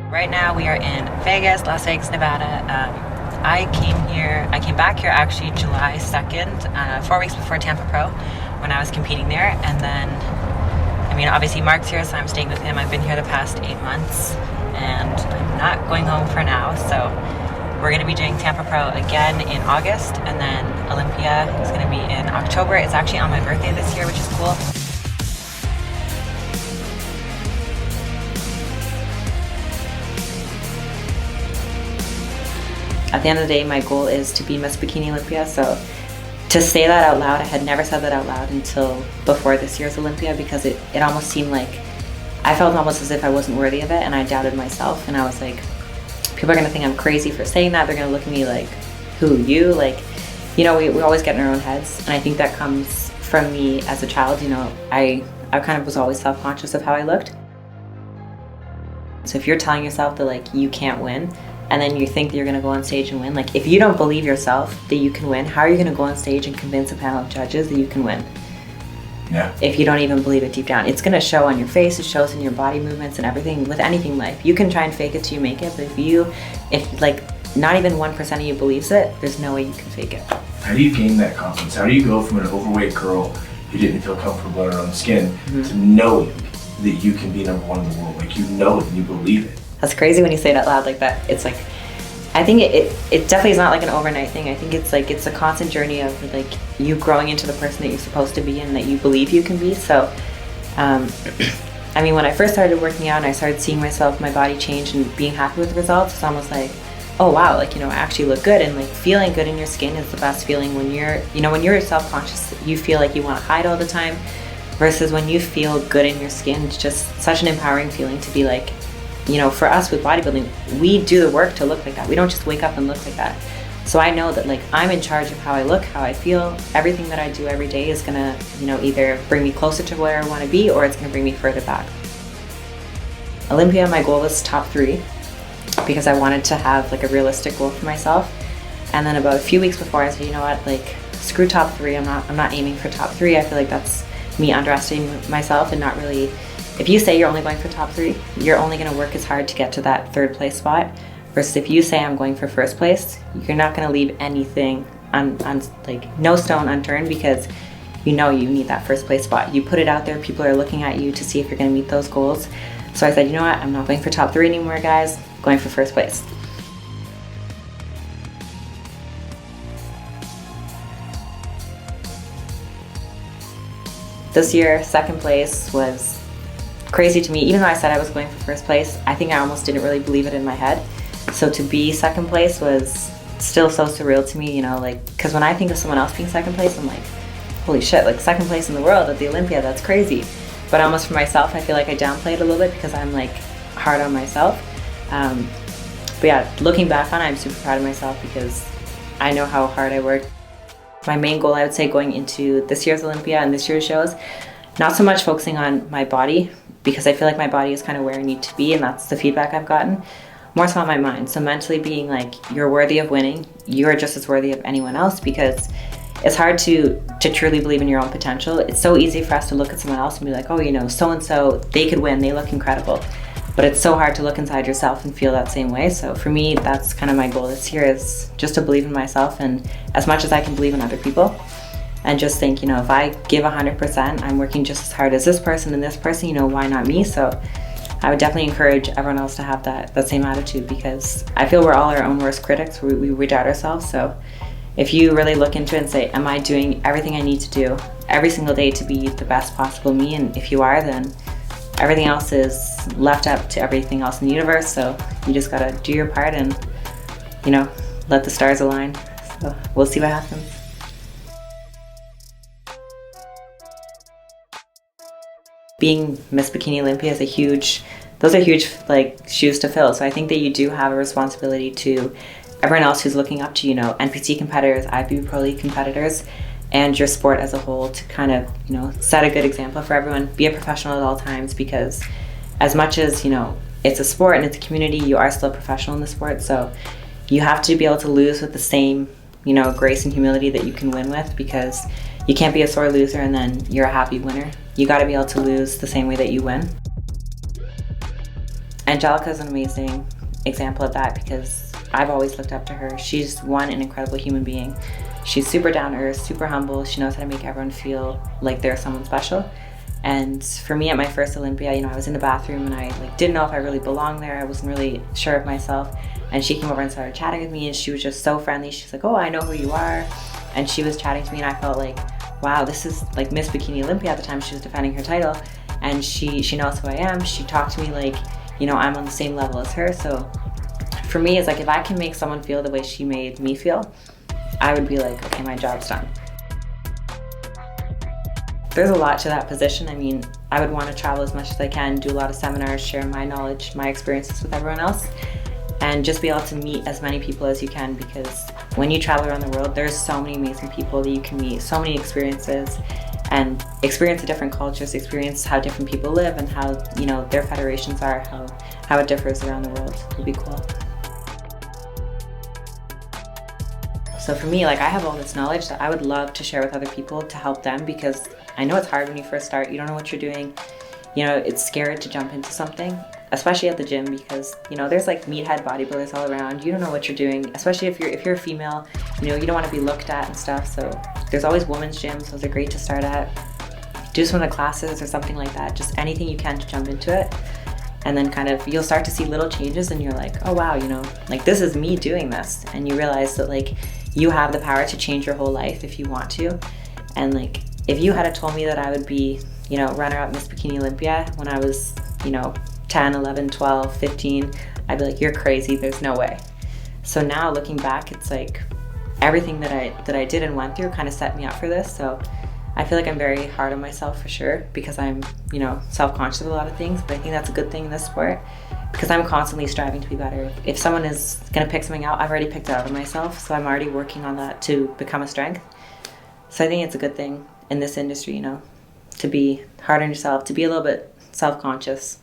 Right now we are in Vegas, Las Vegas, Nevada. I came back here actually July 2nd, 4 weeks before Tampa Pro when I was competing there. And then, I mean, obviously Mark's here, so I'm staying with him. I've been here the past 8 months and I'm not going home for now. So we're gonna be doing Tampa Pro again in August, and then Olympia is gonna be in October. It's actually on my birthday this year, which is cool. At the end of the day, my goal is to be Miss Bikini Olympia, so to say that out loud, I had never said that out loud until before this year's Olympia, because it almost seemed like, I felt almost as if I wasn't worthy of it, and I doubted myself, and I was like, people are gonna think I'm crazy for saying that. They're gonna look at me like, who, you? Like, you know, we always get in our own heads, and I think that comes from me as a child. You know, I kind of was always self-conscious of how I looked. So if you're telling yourself that like you can't win, and then you think that you're gonna go on stage and win, like if you don't believe yourself that you can win, how are you gonna go on stage and convince a panel of judges that you can win? Yeah. If you don't even believe it deep down, it's gonna show on your face, it shows in your body movements and everything. With anything in life, you can try and fake it till you make it, but if like not even 1% of you believes it, there's no way you can fake it. How do you gain that confidence? How do you go from an overweight girl who didn't feel comfortable in her own skin to knowing that you can be number one in the world? Like, you know it and you believe it. That's crazy when you say it out loud like that. It's like, I think it definitely is not like an overnight thing. I think it's like, it's a constant journey of like you growing into the person that you're supposed to be and that you believe you can be. So, I mean, when I first started working out and I started seeing myself, my body change and being happy with the results, it's almost like, oh wow, like, you know, I actually look good. And like feeling good in your skin is the best feeling. When you're, you know, when you're self-conscious, you feel like you want to hide all the time, versus when you feel good in your skin, it's just such an empowering feeling to be like, you know, for us with bodybuilding, we do the work to look like that. We don't just wake up and look like that. So I know that like I'm in charge of how I look, how I feel. Everything that I do every day is gonna, you know, either bring me closer to where I want to be or it's gonna bring me further back. Olympia, my goal was top 3 because I wanted to have like a realistic goal for myself. And then about a few weeks before, I said, you know what, like screw top 3. I'm not aiming for top 3. I feel like that's me underestimating myself and not really. If you say you're only going for top 3, you're only going to work as hard to get to that 3rd place spot. Versus if you say I'm going for 1st place, you're not going to leave anything like no stone unturned, because you know you need that 1st place spot. You put it out there, people are looking at you to see if you're going to meet those goals. So I said, you know what, I'm not going for top 3 anymore, guys. I'm going for 1st place. This year, 2nd place was crazy to me. Even though I said I was going for 1st place, I think I almost didn't really believe it in my head. So to be 2nd place was still so surreal to me, you know, like, because when I think of someone else being 2nd place, I'm like, holy shit, like 2nd place in the world at the Olympia, that's crazy. But almost for myself, I feel like I downplay it a little bit because I'm like hard on myself. But yeah, looking back on it, I'm super proud of myself because I know how hard I worked. My main goal, I would say, going into this year's Olympia and this year's shows, not so much focusing on my body, because I feel like my body is kind of where I need to be, and that's the feedback I've gotten. More so on my mind. So mentally being like, you're worthy of winning. You're just as worthy of anyone else, because it's hard to truly believe in your own potential. It's so easy for us to look at someone else and be like, oh, you know, so-and-so, they could win, they look incredible. But it's so hard to look inside yourself and feel that same way. So for me, that's kind of my goal this year, is just to believe in myself, and as much as I can believe in other people. And just think, you know, if I give 100%, I'm working just as hard as this person and this person, you know, why not me? So I would definitely encourage everyone else to have that same attitude, because I feel we're all our own worst critics. We doubt ourselves. So if you really look into it and say, am I doing everything I need to do every single day to be the best possible me? And if you are, then everything else is left up to everything else in the universe. So you just gotta do your part and, you know, let the stars align. So we'll see what happens. Being Miss Bikini Olympia is those are huge like shoes to fill. So I think that you do have a responsibility to everyone else who's looking up to, you know, NPC competitors, IFBB Pro League competitors, and your sport as a whole, to kind of, you know, set a good example for everyone. Be a professional at all times, because as much as, you know, it's a sport and it's a community, you are still a professional in the sport. So you have to be able to lose with the same, you know, grace and humility that you can win with, because you can't be a sore loser and then you're a happy winner. You got to be able to lose the same way that you win. Angelica's an amazing example of that because I've always looked up to her. She's an incredible human being. She's super down to earth, super humble. She knows how to make everyone feel like they're someone special. And for me at my first Olympia, I was in the bathroom and I didn't know if I really belonged there. I wasn't really sure of myself. And she came over and started chatting with me, and she was just so friendly. She's like, "Oh, I know who you are." And she was chatting to me, and I felt like, wow, this is like Miss Bikini Olympia at the time. She was defending her title, and she knows who I am. She talked to me like, I'm on the same level as her. So for me, it's like, if I can make someone feel the way she made me feel, I would be like, okay, my job's done. There's a lot to that position. I would want to travel as much as I can, do a lot of seminars, share my knowledge, my experiences with everyone else, and just be able to meet as many people as you can, because when you travel around the world, there's so many amazing people that you can meet, so many experiences, and experience the different cultures, experience how different people live and how, their federations are, how it differs around the world. It would be cool. So for me, I have all this knowledge that I would love to share with other people to help them, because I know it's hard when you first start. You don't know what you're doing. It's scary to jump into something, especially at the gym, because there's meathead bodybuilders all around. You don't know what you're doing, especially if you're a female. You don't want to be looked at and stuff. So there's always women's gyms. Those are great to start at. Do some of the classes or something like that. Just anything you can to jump into it, and then you'll start to see little changes, and you're like, oh wow, this is me doing this, and you realize that you have the power to change your whole life if you want to. And if you had told me that I would be runner-up Miss Bikini Olympia when I was 10, 11, 12, 15, I'd be like, you're crazy, there's no way. So now looking back, it's everything that I did and went through kind of set me up for this. So I feel like I'm very hard on myself for sure, because I'm self-conscious of a lot of things, but I think that's a good thing in this sport, because I'm constantly striving to be better. If someone is going to pick something out, I've already picked it out of myself, so I'm already working on that to become a strength. So I think it's a good thing in this industry, to be hard on yourself, to be a little bit self-conscious.